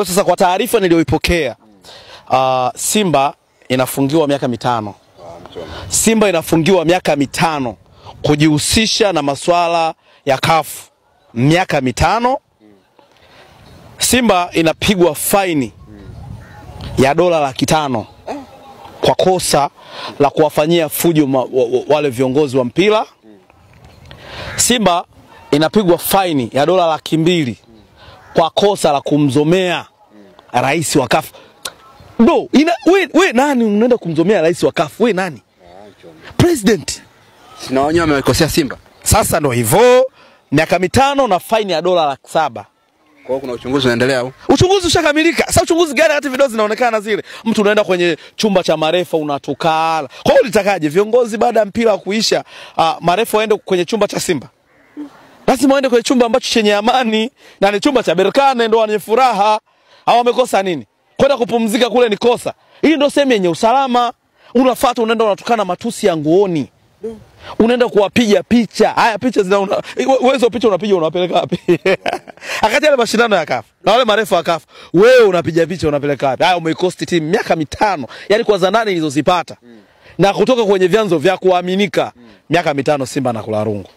Kwa hiyo sasa kwa taarifa niliyoipokea, Simba inafungiwa miaka 5. Simba inafungiwa miaka 5 kujihusisha na masuala ya CAF. Miaka 5. Simba inapigwa faini ya $500,000 kwa kosa la kuwafanyia fujo wale viongozi wa mpira. Simba inapigwa faini ya $200,000 kwa kosa la kumzomea rais wa CAF. No, we nani unaenda kumzomea rais wa CAF? We nani? President. Sina wenyewe wamekosea Simba. Sasa ndo hivyo, miaka 5 na faini ya $700,000. Kwa hiyo kuna uchunguzi unaendelea au? Uchunguzi ushakamilika. Sasa uchunguzi gani hata video zinaonekana zile? Mtu unaenda kwenye chumba cha marefa unatukana. Kwa hiyo ulitakaje viongozi baada ya mpira kuisha, marefa waende kwenye chumba cha Simba? Lazima waende kwenye chumba ambacho chenye amani, na ni chumba cha Berkane ndo wenye furaha. Hao wamekosa nini? Kwenda kupumzika kule ni kosa. Hii ndio sehemu yenye usalama. Unafuata unaenda unatukana matusi ya nguoni. Unaenda kuwapiga picha. Haya picha zina uwezo picha unapiga unapeleka wapi? Akati yale mashindano ya CAF na wale marefu wa CAF, wewe unapiga picha unapeleka wapi? Haya umeikosti timu miaka 5. Yaani kwa za nani ilizozipata. Na kutoka kwenye vyanzo vya kuaminika, miaka 5 Simba na kula rungu.